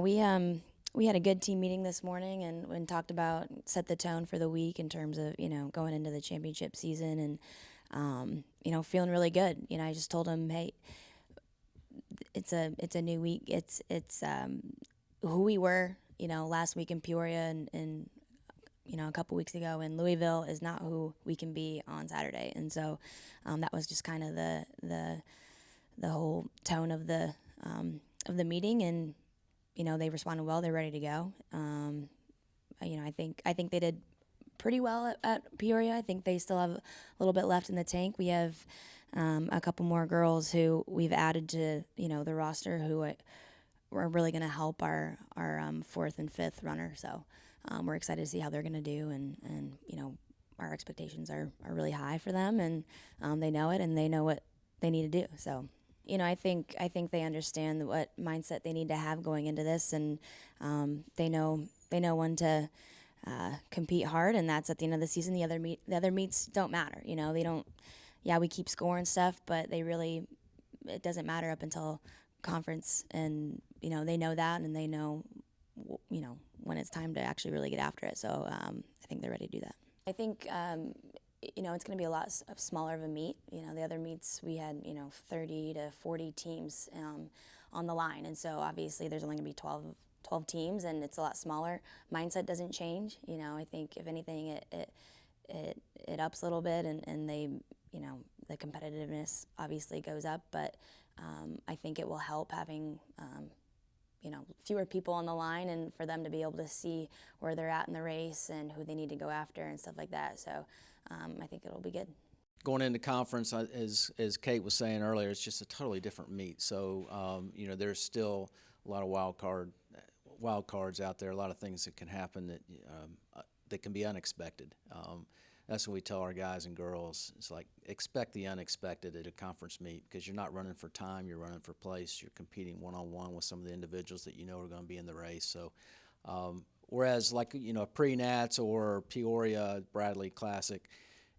We had a good team meeting this morning and talked about set the tone for the week in terms of going into the championship season and feeling really good. I just told them, hey, it's a new week. It's who we were last week in Peoria and a couple weeks ago in Louisville is not who we can be on Saturday. And so that was just kind of the whole tone of the meeting. And they responded well. They're ready to go. I think they did pretty well at Peoria. I think they still have a little bit left in the tank. We have a couple more girls who we've added to the roster who are really going to help our fourth and fifth runner. So we're excited to see how they're going to do, and our expectations are really high for them, and they know it, and they know what they need to do. So I think they understand what mindset they need to have going into this, and they know when to compete hard, and that's at the end of the season. The other meets don't matter. They don't. Yeah, we keep scoring stuff, but it doesn't matter up until conference, and they know that, and they know when it's time to actually really get after it. So I think they're ready to do that. I think it's going to be a lot smaller of a meet. The other meets we had 30 to 40 teams on the line, and so obviously there's only going to be 12 teams, and it's a lot smaller. Mindset doesn't change. I think if anything it ups a little bit, and they the competitiveness obviously goes up, but I think it will help having fewer people on the line, and for them to be able to see where they're at in the race and who they need to go after and stuff like that. So I think it'll be good. Going into conference, as Kate was saying earlier, it's just a totally different meet. So there's still a lot of wild cards out there, a lot of things that can happen that can be unexpected. That's what we tell our guys and girls. It's like, expect the unexpected at a conference meet, because you're not running for time, you're running for place. You're competing one-on-one with some of the individuals that are going to be in the race. So whereas like, pre-nats or Peoria, Bradley Classic,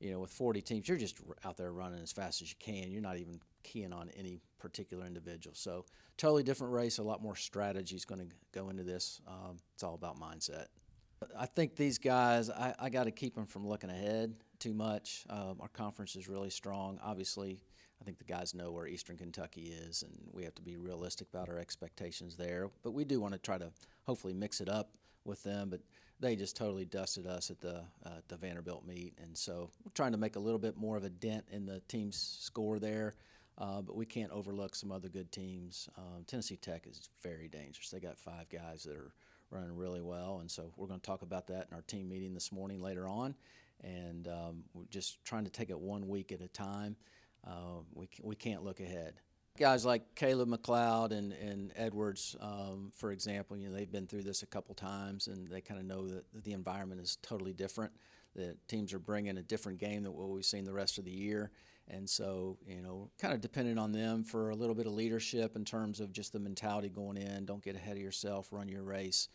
with 40 teams, you're just out there running as fast as you can. You're not even keying on any particular individual. So totally different race, a lot more strategy is going to go into this. It's all about mindset. I think these guys, I got to keep them from looking ahead too much. Our conference is really strong. Obviously, I think the guys know where Eastern Kentucky is, and we have to be realistic about our expectations there. But we do want to try to hopefully mix it up with them. But they just totally dusted us at the Vanderbilt meet, and so we're trying to make a little bit more of a dent in the team's score there. But we can't overlook some other good teams. Tennessee Tech is very dangerous. They got 5 guys that are running really well, and so we're going to talk about that in our team meeting this morning later on, and we're just trying to take it 1 week at a time. We can't look ahead. Guys like Caleb McLeod and Edwards, for example, they've been through this a couple times, and they kind of know that the environment is totally different. The teams are bringing a different game than what we've seen the rest of the year. And so, kind of dependent on them for a little bit of leadership in terms of just the mentality going in. Don't get ahead of yourself, run your race,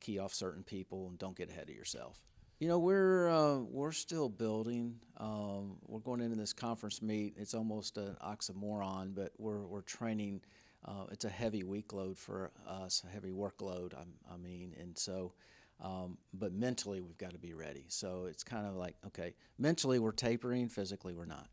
key off certain people, and don't get ahead of yourself. We're still building. We're going into this conference meet. It's almost an oxymoron, but we're training. It's a heavy week load for us, a heavy workload, and so but mentally we've got to be ready. So it's kind of like, okay, mentally we're tapering, physically we're not.